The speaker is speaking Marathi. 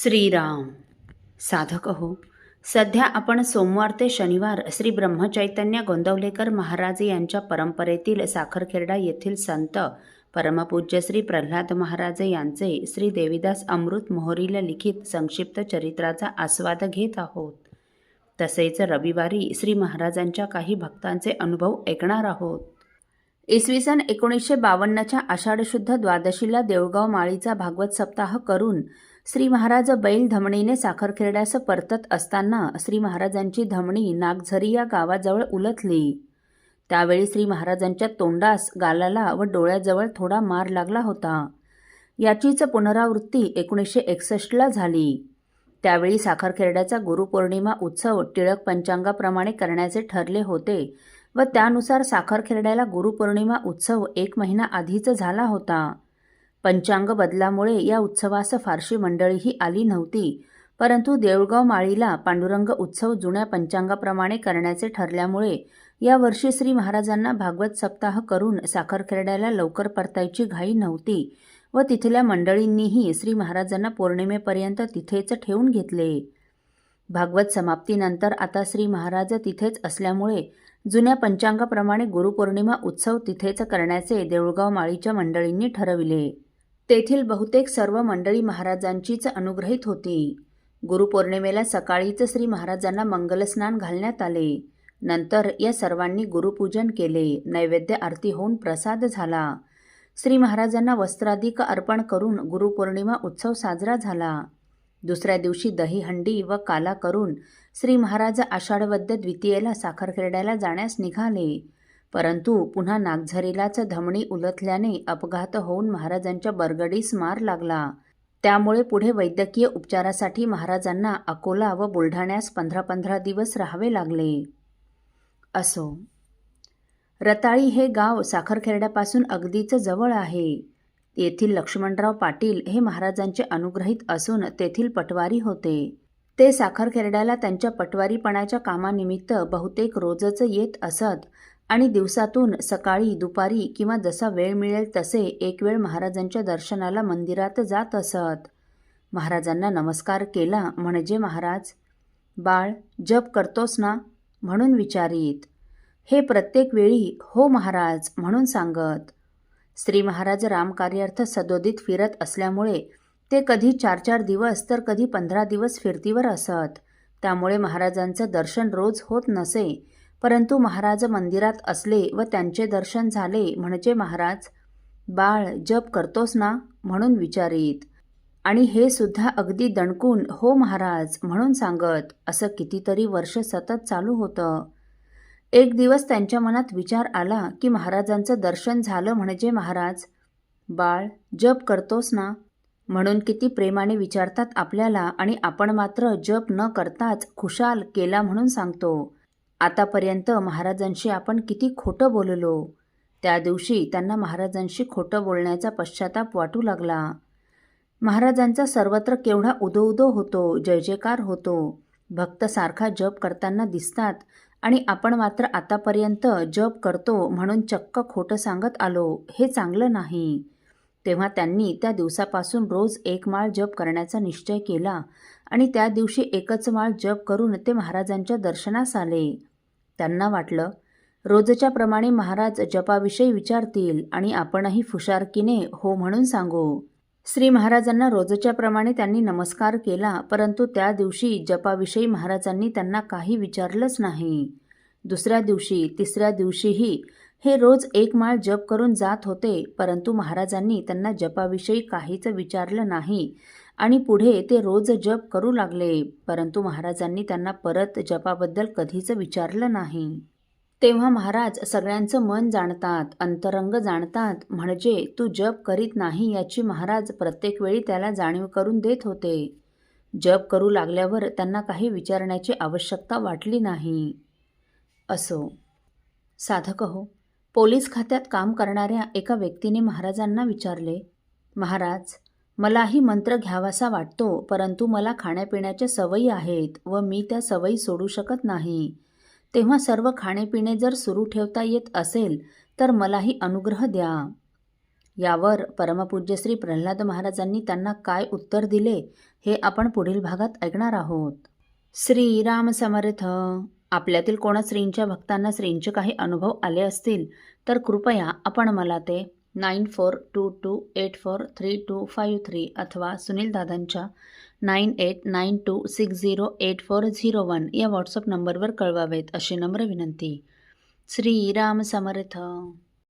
श्रीराम. साधक हो, सध्या आपण सोमवार ते शनिवार श्री ब्रह्मचैतन्य गोंदवलेकर महाराज यांच्या परंपरेतील साखरखेर्डा येथील संत परमपूज्य श्री प्रल्हाद महाराज यांचे श्री देवीदास अमृत मोहरीला लिखित संक्षिप्त चरित्राचा आस्वाद घेत आहोत. तसेच रविवारी श्री महाराजांच्या काही भक्तांचे अनुभव ऐकणार आहोत. इसवी सन 1952च्या आषाढ शुद्ध द्वादशीला देऊळगाव माळीचा भागवत सप्ताह करून श्री महाराज बैल धमणीने साखरखेर्ड्यास परतत असताना श्री महाराजांची धमणी नागझरी या गावाजवळ उलथली. त्यावेळी श्री महाराजांच्या तोंडास, गालाला व डोळ्याजवळ थोडा मार लागला होता. याचीच पुनरावृत्ती 1961ला झाली. त्यावेळी साखरखेर्ड्याचा गुरुपौर्णिमा उत्सव टिळक पंचांगाप्रमाणे करण्याचे ठरले होते व त्यानुसार साखरखेर्ड्याला गुरुपौर्णिमा उत्सव 1 महिना आधीच झाला होता. पंचांग बदलामुळे या उत्सवास फारशी मंडळीही आली नव्हती, परंतु देऊळगाव माळीला पांडुरंग उत्सव जुन्या पंचांगाप्रमाणे करण्याचे ठरल्यामुळे यावर्षी श्री महाराजांना भागवत सप्ताह करून साखरखेर्ड्याला लवकर परतायची घाई नव्हती व तिथल्या मंडळींनीही श्री महाराजांना पौर्णिमेपर्यंत तिथेच ठेवून घेतले. भागवत समाप्तीनंतर आता श्री महाराज तिथेच असल्यामुळे जुन्या पंचांगाप्रमाणे गुरुपौर्णिमा उत्सव तिथेच करण्याचे देऊळगाव माळीच्या मंडळींनी ठरविले. तेथील बहुतेक सर्व मंडळी महाराजांचीच अनुग्रहित होती. गुरुपौर्णिमेला सकाळीच श्री महाराजांना मंगलस्नान घालण्यात आले. नंतर या सर्वांनी गुरुपूजन केले. नैवेद्य आरती होऊन प्रसाद झाला. श्री महाराजांना वस्त्रादिक अर्पण करून गुरुपौर्णिमा उत्सव साजरा झाला. दुसऱ्या दिवशी दहीहंडी व काला करून श्री महाराज आषाढवद्य द्वितीयेला साखरखेर्ड्याला जाण्यास निघाले. परंतु पुन्हा नागझरीलाच धमणी उलथल्याने अपघात होऊन महाराजांच्या बरगडीस मार लागला. त्यामुळे पुढे वैद्यकीय उपचारासाठी महाराजांना अकोला व बुलढाण्यास 15-15 दिवस राहावे लागले. असो, रताळी हे गाव साखरखेर्ड्यापासून अगदीच जवळ आहे. येथील लक्ष्मणराव पाटील हे महाराजांचे अनुग्रहित असून तेथील पटवारी होते. ते साखरखेर्ड्याला त्यांच्या पटवारीपणाच्या कामानिमित्त बहुतेक रोजच येत असत आणि दिवसातून सकाळी, दुपारी किंवा जसा वेळ मिळेल तसे एक वेळ महाराजांच्या दर्शनाला मंदिरात जात असत. महाराजांना नमस्कार केला म्हणजे महाराज, बाळ जप करतोस ना म्हणून विचारीत. हे प्रत्येक वेळी हो महाराज म्हणून सांगत. श्री महाराज रामकार्यार्थ सदोदित फिरत असल्यामुळे ते कधी 4-4 दिवस तर कधी 15 दिवस फिरतीवर असत. त्यामुळे महाराजांचं दर्शन रोज होत नसे, परंतु महाराज मंदिरात असले व त्यांचे दर्शन झाले म्हणजे महाराज, बाळ जप करतोस ना म्हणून विचारीत. आणि हे सुद्धा अगदी दणकून हो महाराज म्हणून सांगत. असं कितीतरी वर्ष सतत चालू होतं. एक दिवस त्यांच्या मनात विचार आला की महाराजांचं दर्शन झालं म्हणजे महाराज, बाळ जप करतोस ना म्हणून किती प्रेमाने विचारतात आपल्याला आणि आपण मात्र जप न करताच खुशाल केला म्हणून सांगतो. आतापर्यंत महाराजांशी आपण किती खोटं बोललो. त्या दिवशी त्यांना महाराजांशी खोटं बोलण्याचा पश्चाताप वाटू लागला. महाराजांचा सर्वत्र केवढा उदो होतो, जय जयकार होतो. भक्त सारखा जप करताना दिसतात आणि आपण मात्र आतापर्यंत जप करतो म्हणून चक्क खोटं सांगत आलो. हे चांगलं नाही. तेव्हा त्यांनी त्या दिवसापासून रोज 1 माळ जप करण्याचा निश्चय केला आणि त्या दिवशी 1च माळ जप करून ते महाराजांच्या दर्शनास आले. त्यांना वाटलं रोजच्या प्रमाणे महाराज जपाविषयी विचारतील आणि आपणही फुशारकीने हो म्हणून सांगू. श्री महाराजांना रोजच्या प्रमाणे त्यांनी नमस्कार केला, परंतु त्या दिवशी जपाविषयी महाराजांनी त्यांना काही विचारलंच नाही. दुसऱ्या दिवशी, तिसऱ्या दिवशीही हे रोज 1 माळ जप करून जात होते, परंतु महाराजांनी त्यांना जपाविषयी काहीच विचारलं नाही आणि पुढे ते रोज जप करू लागले, परंतु महाराजांनी त्यांना परत जपाबद्दल कधीच विचारलं नाही. तेव्हा महाराज सगळ्यांचं मन जाणतात, अंतरंग जाणतात, म्हणजे तू जप करीत नाही याची महाराज प्रत्येक वेळी त्याला जाणीव करून देत होते. जप करू लागल्यावर त्यांना काही विचारण्याची आवश्यकता वाटली नाही. असो, साधक हो, पोलीस खात्यात काम करणाऱ्या एका व्यक्तीने महाराजांना विचारले, महाराज मलाही मंत्र घ्यावासा वाटतो, परंतु मला खाण्यापिण्याच्या सवयी आहेत व मी त्या सवयी सोडू शकत नाही. तेव्हा सर्व खाणेपिणे जर सुरू ठेवता येत असेल तर मलाही अनुग्रह द्या. यावर परमपूज्य श्री प्रल्हाद महाराजांनी त्यांना काय उत्तर दिले हे आपण पुढील भागात ऐकणार आहोत. श्रीराम समर्थ. आपल्यातील कोणा श्रींच्या भक्तांना श्रींचे काही अनुभव आले असतील तर कृपया आपण मला ते 9422843253 अथवा सुनील दादांच्या 9892608401 या व्हॉट्सअप नंबरवर कळवावेत अशी नम्र विनंती. श्रीराम समर्थ.